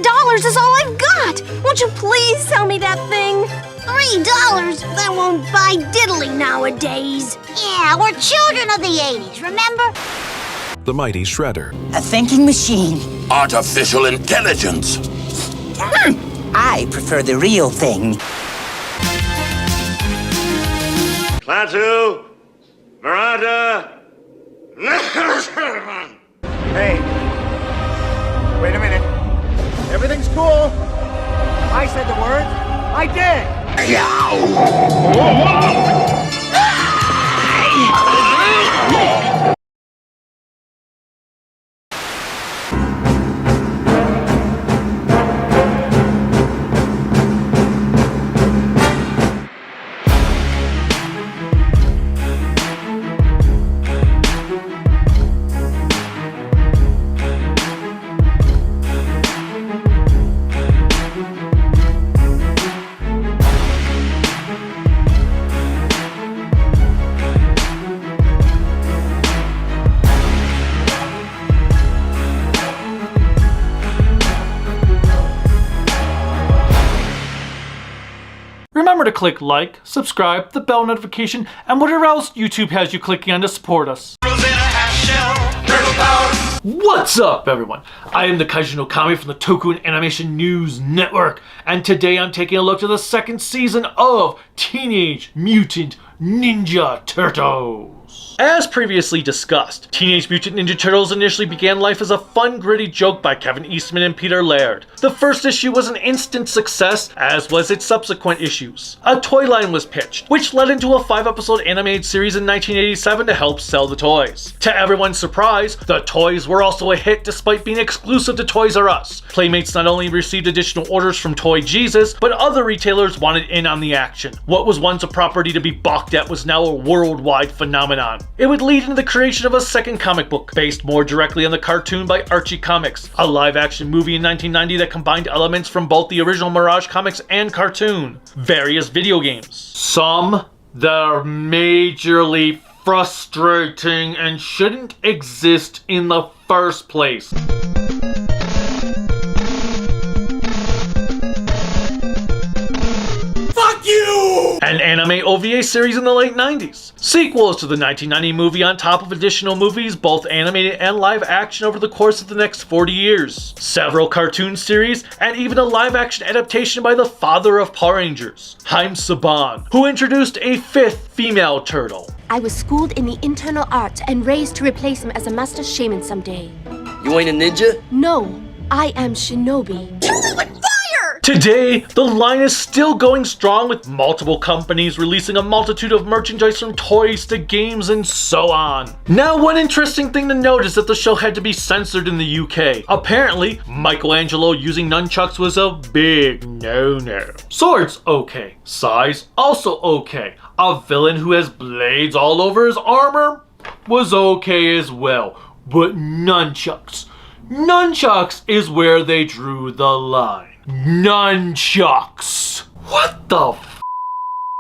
$3 is all I've got! Won't you please sell me that thing? $3? That won't buy diddly nowadays. Yeah, we're children of the 80s, remember? The Mighty Shredder. A thinking machine. Artificial intelligence. I prefer the real thing. Klaatu, Veranda. Hey, wait a minute. Everything's cool. I said the word. I did. Remember to click like, subscribe, the bell notification, and whatever else YouTube has you clicking on to support us. What's up, everyone? I am the Kaiju no Kami from the Toku and Animation News Network, and today I'm taking a look at the second season of Teenage Mutant Ninja Turtles. As previously discussed, Teenage Mutant Ninja Turtles initially began life as a fun, gritty joke by Kevin Eastman and Peter Laird. The first issue was an instant success, as was its subsequent issues. A toy line was pitched, which led into a 5-episode animated series in 1987 to help sell the toys. To everyone's surprise, the toys were also a hit despite being exclusive to Toys R Us. Playmates not only received additional orders from Toy Jesus, but other retailers wanted in on the action. What was once a property to be balked at was now a worldwide phenomenon. It would lead into the creation of a second comic book, based more directly on the cartoon by Archie Comics, a live-action movie in 1990 that combined elements from both the original Mirage comics and cartoon. Various video games. Some that are majorly frustrating and shouldn't exist in the first place. An anime OVA series in the late 90s. Sequels to the 1990 movie on top of additional movies, both animated and live action over the course of the next 40 years. Several cartoon series, and even a live action adaptation by the father of Power Rangers, Haim Saban, who introduced a 5th female turtle. I was schooled in the internal arts and raised to replace him as a master shaman someday. You ain't a ninja? No, I am Shinobi. Today, the line is still going strong with multiple companies releasing a multitude of merchandise from toys to games and so on. Now, one interesting thing to note is that the show had to be censored in the UK. Apparently, Michelangelo using nunchucks was a big no-no. Swords, okay. Size, also okay. A villain who has blades all over his armor was okay as well. But nunchucks. Nunchucks is where they drew the line. Nunchucks. What the f?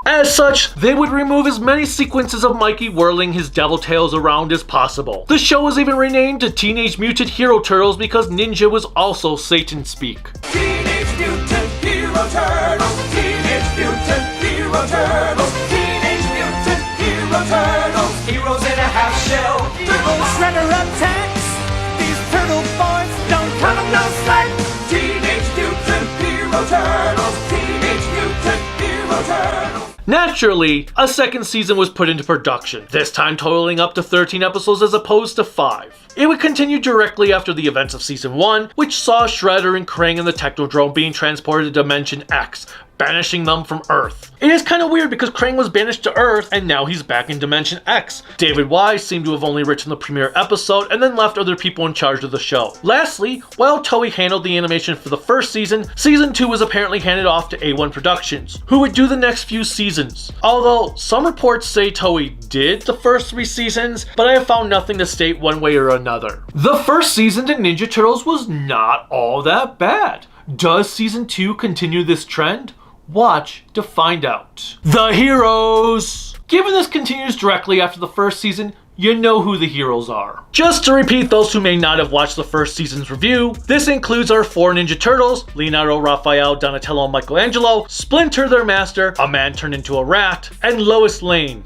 As such, they would remove as many sequences of Mikey whirling his devil tails around as possible. The show was even renamed to Teenage Mutant Hero Turtles because ninja was also Satan speak. Teenage Mutant Hero Turtles, Teenage Mutant Hero Turtles, Teenage Mutant Hero Turtles, heroes in a half shell. Turtle Shredder attacks, these turtle boys don't cut them no slack. Teenage Mutant Hero Turtles, Teenage Mutant Hero Turtles. Naturally, a second season was put into production, this time totaling up to 13 episodes as opposed to 5. It would continue directly after the events of season 1, which saw Shredder and Krang and the Technodrome being transported to Dimension X, banishing them from Earth. It is kind of weird because Krang was banished to Earth and now he's back in Dimension X. David Wise seemed to have only written the premiere episode and then left other people in charge of the show. Lastly, while Toei handled the animation for the first season, season 2 was apparently handed off to A1 Productions, who would do the next few seasons. Although some reports say Toei did the first 3 seasons, but I have found nothing to state one way or another. The first season to Ninja Turtles was not all that bad. Does season 2 continue this trend? Watch to find out. The heroes! Given this continues directly after the first season, you know who the heroes are. Just to repeat those who may not have watched the first season's review, this includes our 4 Ninja Turtles, Leonardo, Raphael, Donatello, and Michelangelo, Splinter their master, a man turned into a rat, and Lois Lane,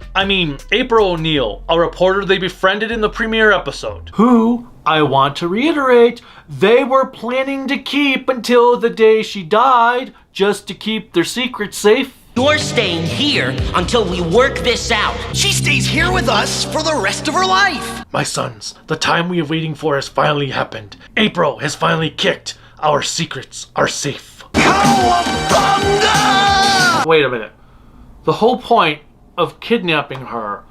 April O'Neil, a reporter they befriended in the premiere episode, who, I want to reiterate, they were planning to keep until the day she died, just to keep their secret safe. You're staying here until we work this out. She stays here with us for the rest of her life. My sons, the time we are waiting for has finally happened. April has finally kicked. Our secrets are safe. Cowabunga! Wait a minute. The whole point of kidnapping her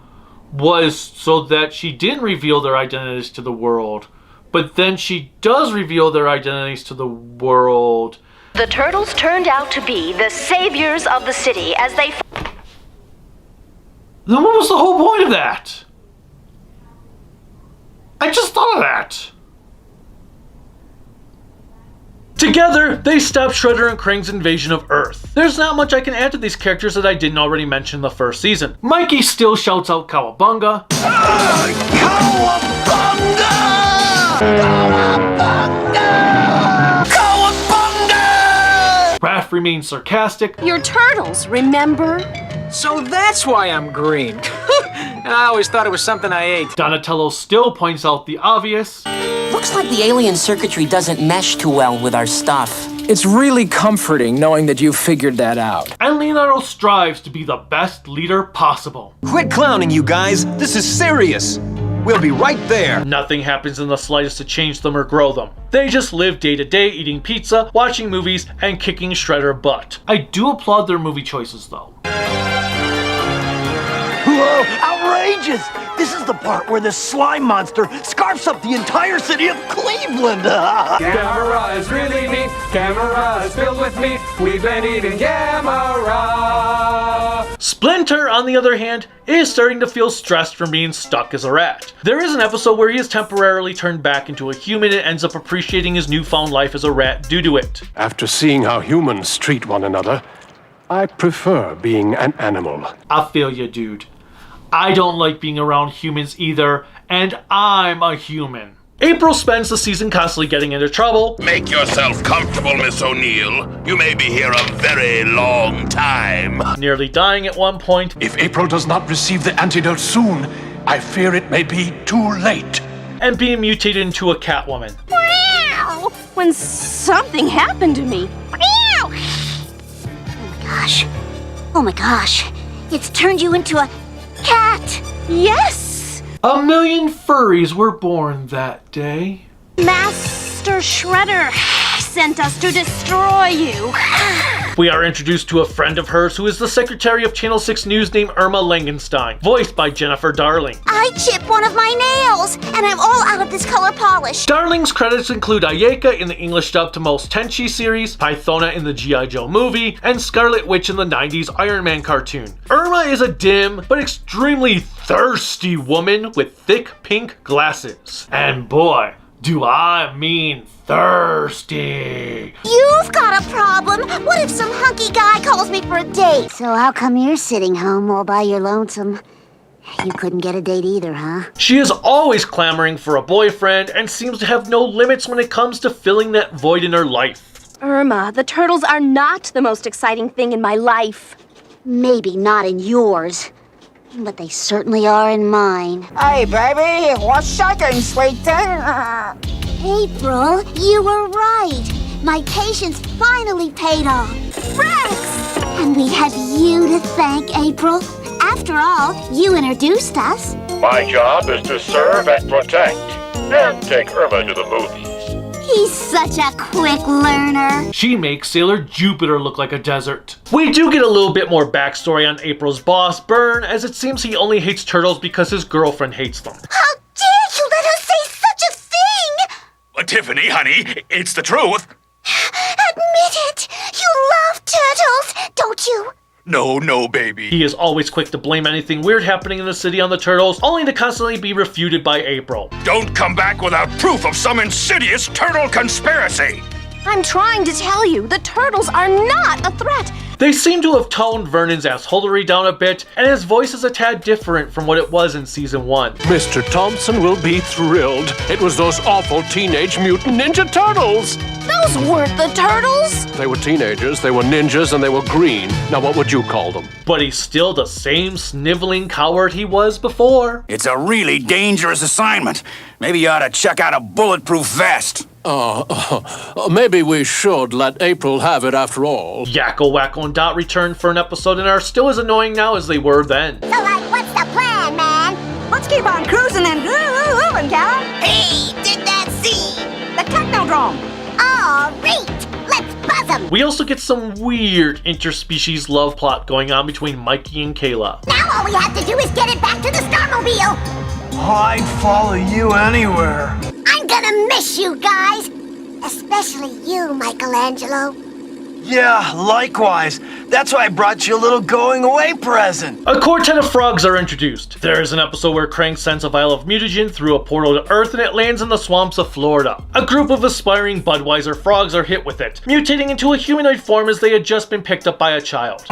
was so that she didn't reveal their identities to the world, but then she does reveal their identities to the world. The turtles turned out to be the saviors of the city as they... Then what was the whole point of that? I just thought of that. Together, they stop Shredder and Krang's invasion of Earth. There's not much I can add to these characters that I didn't already mention in the first season. Mikey still shouts out Cowabunga. Cowabunga! Cowabunga! Cowabunga! Raph remains sarcastic. You're turtles, remember? So that's why I'm green. And I always thought it was something I ate. Donatello still points out the obvious. Looks like the alien circuitry doesn't mesh too well with our stuff. It's really comforting knowing that you figured that out. And Leonardo strives to be the best leader possible. Quit clowning, you guys. This is serious. We'll be right there. Nothing happens in the slightest to change them or grow them. They just live day to day eating pizza, watching movies, and kicking Shredder butt. I do applaud their movie choices though. Whoa, outrageous! This is the part where the slime monster scarfs up the entire city of Cleveland! Gamma is really neat. Gamma is filled with meat. We've been eating Gamma. Splinter, on the other hand, is starting to feel stressed from being stuck as a rat. There is an episode where he is temporarily turned back into a human and ends up appreciating his newfound life as a rat due to it. After seeing how humans treat one another, I prefer being an animal. I feel you, dude. I don't like being around humans either, and I'm a human. April spends the season constantly getting into trouble. Make yourself comfortable, Miss O'Neil. You may be here a very long time. Nearly dying at one point. If April does not receive the antidote soon, I fear it may be too late. And being mutated into a Catwoman. Meow! When something happened to me. Meow! Oh my gosh. It's turned you into a cat. Yes! 1 million furries were born that day. Master Shredder sent us to destroy you. We are introduced to a friend of hers who is the secretary of Channel 6 News named Irma Langenstein, voiced by Jennifer Darling. I chipped one of my nails, and I'm all out of this color polish. Darling's credits include Ayeka in the English dub to Most Tenchi series, Pythona in the G.I. Joe movie, and Scarlet Witch in the 90s Iron Man cartoon. Irma is a dim, but extremely thirsty woman with thick pink glasses. And boy, do I mean thirsty. You've got a problem. What if some hunky guy calls me for a date? So how come you're sitting home all by your lonesome? You couldn't get a date either, huh? She is always clamoring for a boyfriend and seems to have no limits when it comes to filling that void in her life. Irma, the turtles are not the most exciting thing in my life. Maybe not in yours, but they certainly are in mine. Hey, baby, what's shaking, sweetie? April, you were right. My patience finally paid off. Rex! And we have you to thank, April. After all, you introduced us. My job is to serve and protect, and take Irma to the movies. He's such a quick learner. She makes Sailor Jupiter look like a desert. We do get a little bit more backstory on April's boss, Byrne, as it seems he only hates turtles because his girlfriend hates them. How dare you let her say such a thing? Tiffany, honey, it's the truth. Admit it. You love turtles, don't you? No, baby. He is always quick to blame anything weird happening in the city on the turtles, only to constantly be refuted by April. Don't come back without proof of some insidious turtle conspiracy. I'm trying to tell you, the turtles are not a threat. They seem to have toned Vernon's assholery down a bit, and his voice is a tad different from what it was in season 1. Mr. Thompson will be thrilled. It was those awful Teenage Mutant Ninja Turtles! Those weren't the turtles! They were teenagers, they were ninjas, and they were green. Now what would you call them? But he's still the same sniveling coward he was before. It's a really dangerous assignment. Maybe you ought to check out a bulletproof vest. Maybe we should let April have it after all. Yakko, Wacko, and Dot return for an episode and are still as annoying now as they were then. So, what's the plan, man? Let's keep on cruising and moving, Callum. Hey, did that see? The Technodrome. All right, let's buzz them. We also get some weird interspecies love plot going on between Mikey and Kayla. Now all we have to do is get it back to the Starmobile. I'd follow you anywhere. I'm gonna miss you guys. Especially you, Michelangelo. Yeah, likewise. That's why I brought you a little going away present. A quartet of frogs are introduced. There is an episode where Krang sends a vial of mutagen through a portal to Earth and it lands in the swamps of Florida. A group of aspiring Budweiser frogs are hit with it, mutating into a humanoid form as they had just been picked up by a child.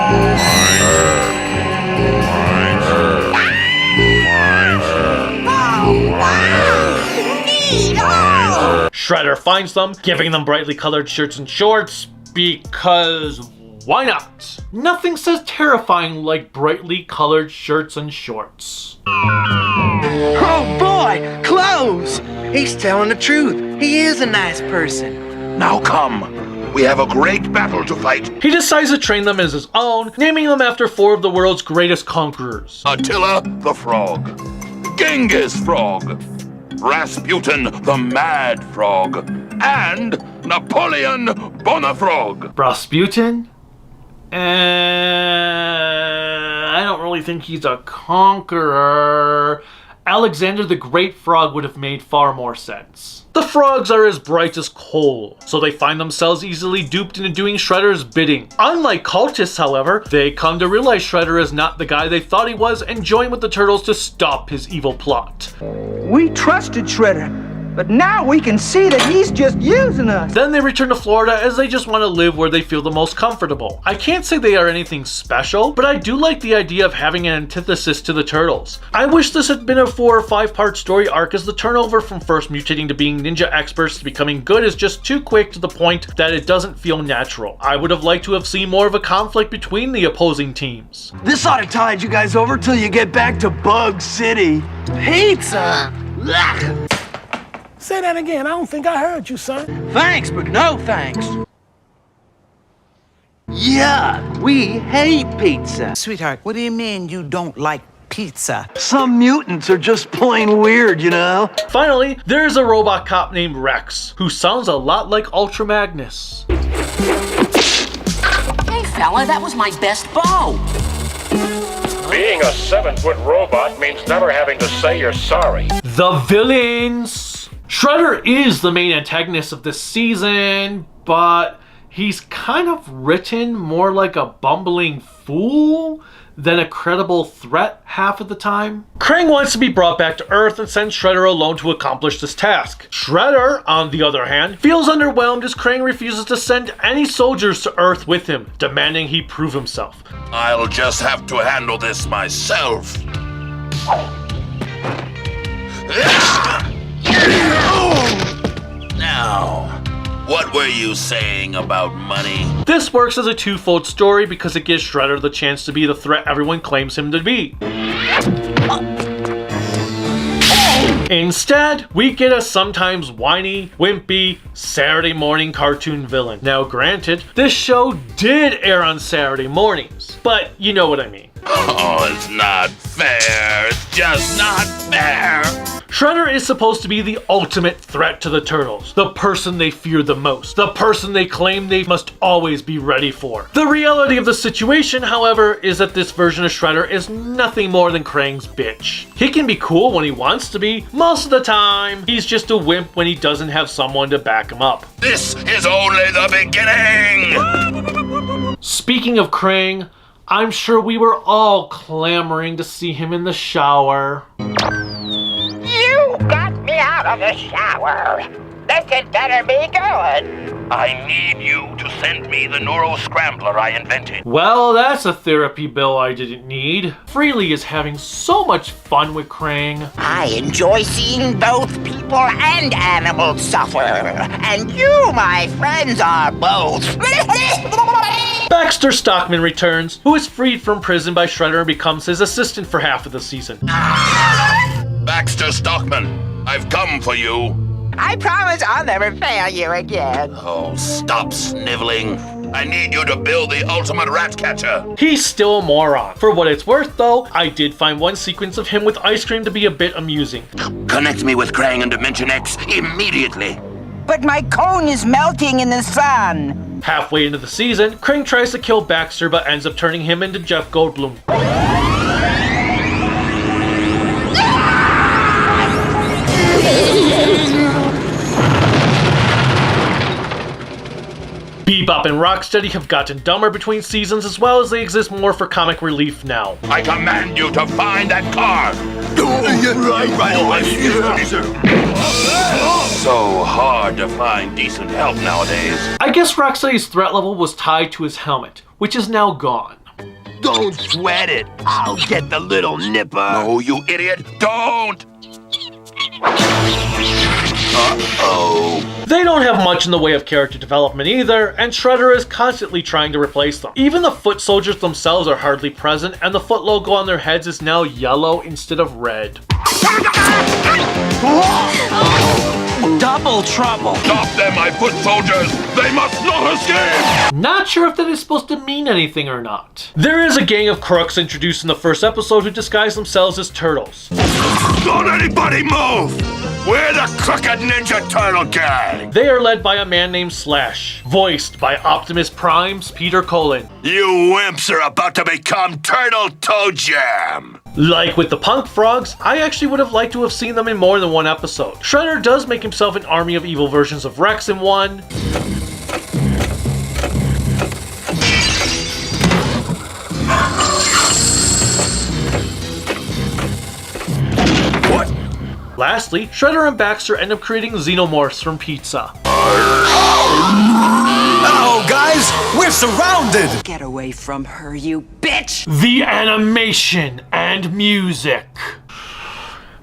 Shredder finds them, giving them brightly colored shirts and shorts, because why not? Nothing says terrifying like brightly colored shirts and shorts. Oh boy, clothes! He's telling the truth. He is a nice person. Now come. We have a great battle to fight. He decides to train them as his own, naming them after 4 of the world's greatest conquerors. Attila the Frog, Genghis Frog, Rasputin the Mad Frog, and Napoleon Bonafrog. Rasputin? I don't really think he's a conqueror. Alexander the Great Frog would have made far more sense. The frogs are as bright as coal, so they find themselves easily duped into doing Shredder's bidding. Unlike cultists, however, they come to realize Shredder is not the guy they thought he was and join with the Turtles to stop his evil plot. We trusted Shredder, but now we can see that he's just using us. Then they return to Florida as they just want to live where they feel the most comfortable. I can't say they are anything special, but I do like the idea of having an antithesis to the Turtles. I wish this had been a 4 or 5 part story arc, as the turnover from first mutating to being ninja experts to becoming good is just too quick to the point that it doesn't feel natural. I would have liked to have seen more of a conflict between the opposing teams. This ought to tide you guys over till you get back to Bug City. Pizza! Say that again. I don't think I heard you, son. Thanks, but no thanks. Yeah, we hate pizza. Sweetheart, what do you mean you don't like pizza? Some mutants are just plain weird, you know? Finally, there's a robot cop named Rex, who sounds a lot like Ultra Magnus. Hey fella, that was my best bow. Being a 7-foot robot means never having to say you're sorry. The villains! Shredder is the main antagonist of this season, but he's kind of written more like a bumbling fool than a credible threat half of the time. Krang wants to be brought back to Earth and sends Shredder alone to accomplish this task. Shredder, on the other hand, feels underwhelmed as Krang refuses to send any soldiers to Earth with him, demanding he prove himself. I'll just have to handle this myself. Now, what were you saying about money? This works as a twofold story because it gives Shredder the chance to be the threat everyone claims him to be. Instead, we get a sometimes whiny, wimpy, Saturday morning cartoon villain. Now granted, this show did air on Saturday mornings, but you know what I mean. Oh, it's not fair. It's just not fair. Shredder is supposed to be the ultimate threat to the Turtles, the person they fear the most, the person they claim they must always be ready for. The reality of the situation, however, is that this version of Shredder is nothing more than Krang's bitch. He can be cool when he wants to be. Most of the time, he's just a wimp when he doesn't have someone to back him up. This is only the beginning! Speaking of Krang, I'm sure we were all clamoring to see him in the shower. You got me out of the shower. This had better be good. I need you to send me the neuro scrambler I invented. Well, that's a therapy bill I didn't need. Freely is having so much fun with Krang. I enjoy seeing both people and animals suffer. And you, my friends, are both. Baxter Stockman returns, who is freed from prison by Shredder and becomes his assistant for half of the season. Baxter Stockman, I've come for you. I promise I'll never fail you again. Oh, stop sniveling. I need you to build the ultimate rat catcher. He's still a moron. For what it's worth, though, I did find one sequence of him with ice cream to be a bit amusing. Connect me with Krang and Dimension X immediately. But my cone is melting in the sun. Halfway into the season, Krang tries to kill Baxter but ends up turning him into Jeff Goldblum. Bebop and Rocksteady have gotten dumber between seasons, as well as they exist more for comic relief now. I command you to find that car. Right away, So hard to find decent help nowadays. I guess Rocksteady's threat level was tied to his helmet, which is now gone. Don't sweat it. I'll get the little nipper. No, you idiot. Don't. Uh-oh. They don't have much in the way of character development either, and Shredder is constantly trying to replace them. Even the foot soldiers themselves are hardly present, and the foot logo on their heads is now yellow instead of red. Double trouble! Stop them, my foot soldiers! They must not escape! Not sure if that is supposed to mean anything or not. There is a gang of crooks introduced in the first episode who disguise themselves as turtles. Don't anybody move! We're the Crooked Ninja Turtle Gang! They are led by a man named Slash, voiced by Optimus Prime's Peter Cullen. You wimps are about to become Turtle Toe Jam! Like with the Punk Frogs, I actually would have liked to have seen them in more than one episode. Shredder does make himself an army of evil versions of Rex in one. What? Lastly, Shredder and Baxter end up creating xenomorphs from pizza. Uh-oh, guys! We're surrounded! Get away from her, you bitch! The animation and music.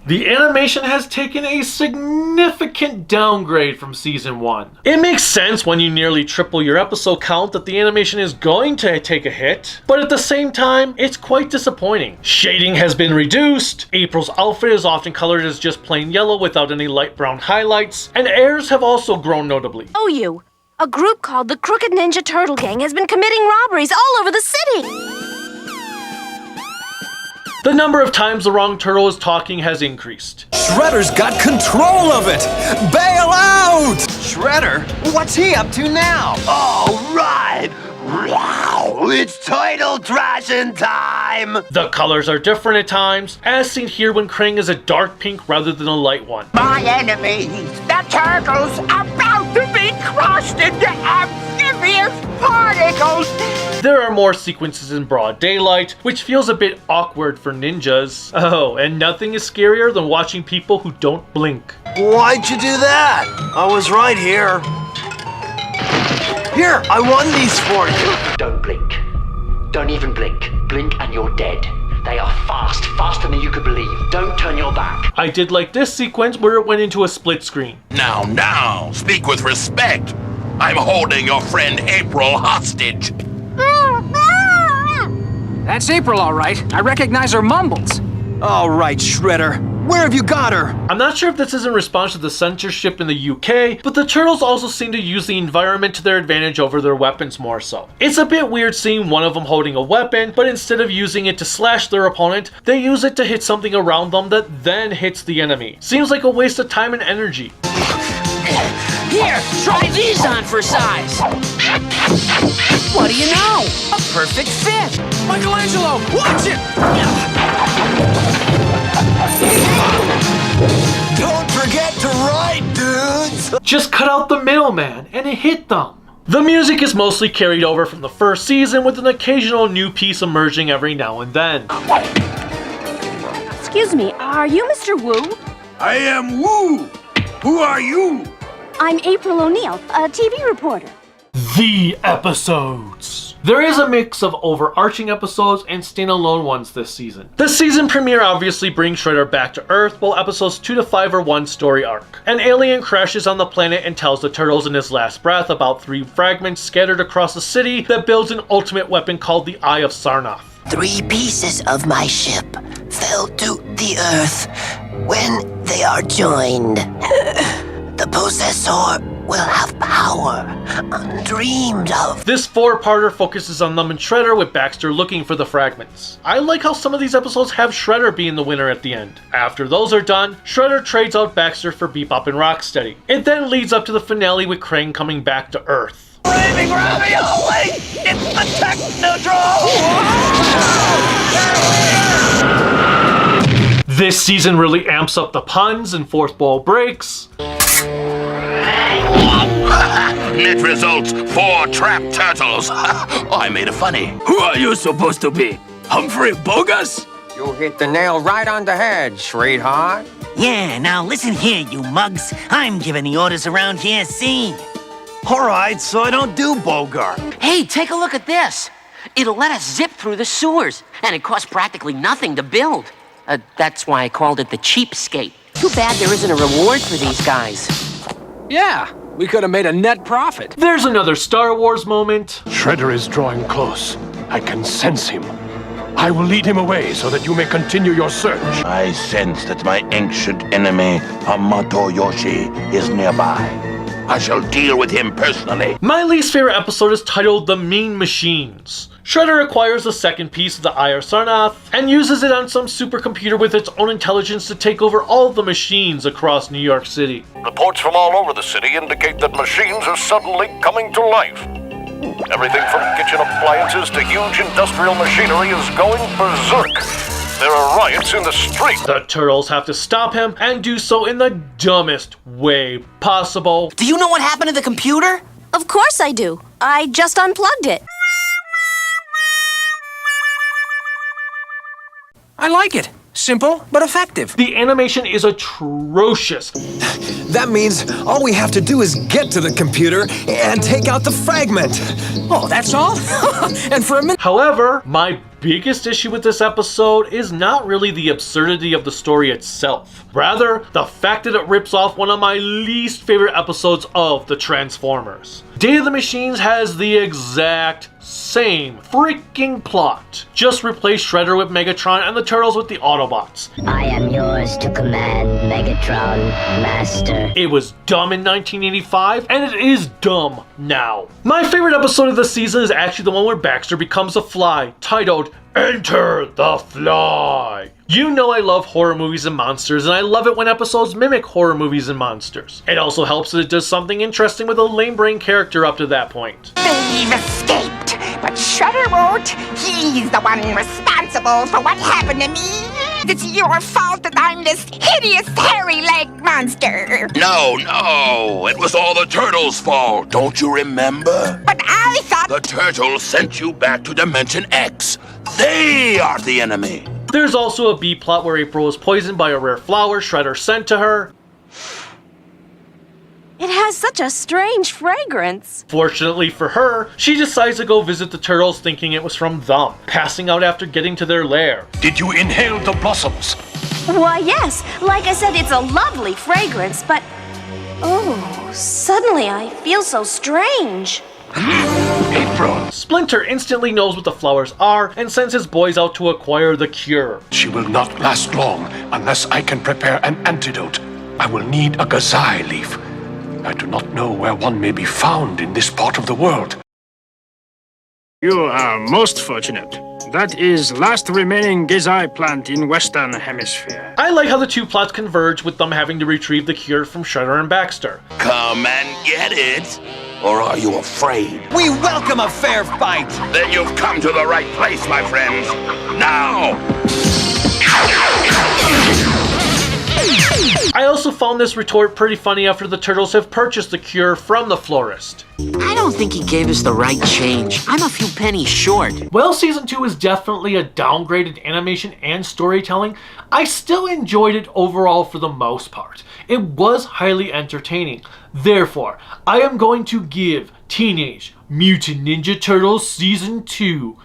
The animation has taken a significant downgrade from season 1. It makes sense when you nearly triple your episode count that the animation is going to take a hit, but at the same time, it's quite disappointing. Shading has been reduced, April's outfit is often colored as just plain yellow without any light brown highlights, and airs have also grown notably. Oh, you. A group called the Crooked Ninja Turtle Gang has been committing robberies all over the city. The number of times the wrong turtle is talking has increased. Shredder's got control of it! Bail out! Shredder? What's he up to now? All right! It's title trashing time! The colors are different at times, as seen here when Krang is a dark pink rather than a light one. My enemies, the turtles, are about to be crushed into amphibious particles! There are more sequences in broad daylight, which feels a bit awkward for ninjas. Oh, and nothing is scarier than watching people who don't blink. Why'd you do that? I was right here. Here, I won these for you. Don't blink. Don't even blink. Blink and you're dead. They are fast, faster than you could believe. Don't turn your back. I did like this sequence where it went into a split screen. Now, speak with respect. I'm holding your friend April hostage. That's April, all right. I recognize her mumbles. All right, Shredder. Where have you got her? I'm not sure if this is in response to the censorship in the UK, but the Turtles also seem to use the environment to their advantage over their weapons more so. It's a bit weird seeing one of them holding a weapon, but instead of using it to slash their opponent, they use it to hit something around them that then hits the enemy. Seems like a waste of time and energy. Here, try these on for size. What do you know? A perfect fit. Michelangelo, watch it! Don't forget to write, dudes! Just cut out the middleman and it hit them. The music is mostly carried over from the first season, with an occasional new piece emerging every now and then. Excuse me, are you Mr. Wu? I am Wu. Who are you? I'm April O'Neil, a TV reporter. The episodes. There is a mix of overarching episodes and standalone ones this season. The season premiere obviously brings Shredder back to Earth, while episodes 2 to 5 are one story arc. An alien crashes on the planet and tells the Turtles in his last breath about 3 fragments scattered across the city that builds an ultimate weapon called the Eye of Sarnath. 3 pieces of my ship fell to the Earth. When they are joined, the possessor will have power undreamed of. This 4-parter focuses on them and Shredder, with Baxter looking for the fragments. I like how some of these episodes have Shredder being the winner at the end. After those are done, Shredder trades out Baxter for Bebop and Rocksteady. It then leads up to the finale with Krang coming back to Earth. Raving ravioli! It's the Technodrome! This season really amps up the puns and fourth wall breaks. Net results 4 trapped turtles. I made a funny. Who are you supposed to be? Humphrey Bogus? You hit the nail right on the head, sweetheart. Yeah, now listen here, you mugs. I'm giving the orders around here, see? All right, so I don't do Bogart. Hey, take a look at this. It'll let us zip through the sewers, and it costs practically nothing to build. That's why I called it the cheapskate. Too bad there isn't a reward for these guys. Yeah, we could have made a net profit. There's another Star Wars moment. Shredder is drawing close. I can sense him. I will lead him away so that you may continue your search. I sense that my ancient enemy, Hamato Yoshi, is nearby. I shall deal with him personally. My least favorite episode is titled The Mean Machines. Shredder acquires the second piece of the Eye of Sarnath and uses it on some supercomputer with its own intelligence to take over all of the machines across New York City. Reports from all over the city indicate that machines are suddenly coming to life. Everything from kitchen appliances to huge industrial machinery is going berserk. There are riots in the street. The Turtles have to stop him and do so in the dumbest way possible. Do you know what happened to the computer? Of course I do. I just unplugged it. I like it. Simple, but effective. The animation is atrocious. That means all we have to do is get to the computer and take out the fragment. Oh, that's all? And for a minute. However, my biggest issue with this episode is not really the absurdity of the story itself. Rather, the fact that it rips off one of my least favorite episodes of the Transformers. Day of the Machines has the exact same freaking plot. Just replace Shredder with Megatron and the Turtles with the Autobots. I am yours to command, Megatron, Master. It was dumb in 1985, and it is dumb now. My favorite episode of the season is actually the one where Baxter becomes a fly, titled Enter the Fly. You know I love horror movies and monsters, and I love it when episodes mimic horror movies and monsters. It also helps that it does something interesting with a lame brain character up to that point. They've escaped, but Shredder won't. He's the one responsible for what happened to me. It's your fault that I'm this hideous hairy-legged monster. No, it was all the Turtles' fault. Don't you remember? But I thought the Turtles sent you back to Dimension X. They are the enemy. There's also a B-plot where April was poisoned by a rare flower Shredder sent to her. It has such a strange fragrance. Fortunately for her, she decides to go visit the Turtles thinking it was from them, passing out after getting to their lair. Did you inhale the blossoms? Why, yes. Like I said, it's a lovely fragrance, but... oh, suddenly I feel so strange. April. Splinter instantly knows what the flowers are and sends his boys out to acquire the cure. She will not last long unless I can prepare an antidote. I will need a gazai leaf. I do not know where one may be found in this part of the world. You are most fortunate. That is last remaining gazai plant in Western Hemisphere. I like how the two plots converge with them having to retrieve the cure from Shredder and Baxter. Come and get it. Or are you afraid? We welcome a fair fight! Then you've come to the right place, my friends. Now! I also found this retort pretty funny after the Turtles have purchased the cure from the florist. I don't think he gave us the right change. I'm a few pennies short. While Season 2 is definitely a downgraded animation and storytelling, I still enjoyed it overall for the most part. It was highly entertaining. Therefore, I am going to give Teenage Mutant Ninja Turtles Season 2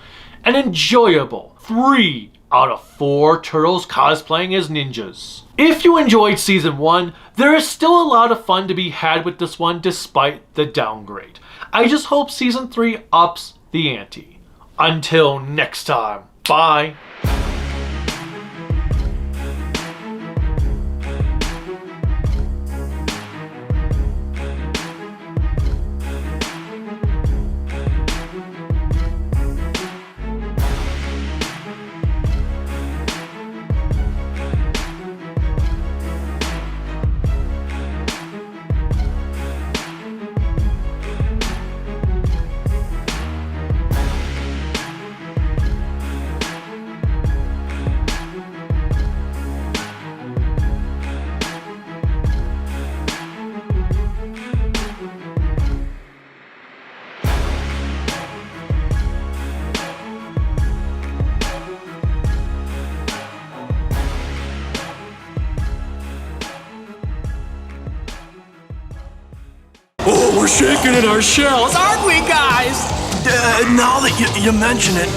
an enjoyable 3 out of 4 turtles cosplaying as ninjas. If you enjoyed Season 1, there is still a lot of fun to be had with this one despite the downgrade. I just hope Season 3 ups the ante. Until next time, bye! Oh, we're shaking in our shells, aren't we, guys? Now that you mention it,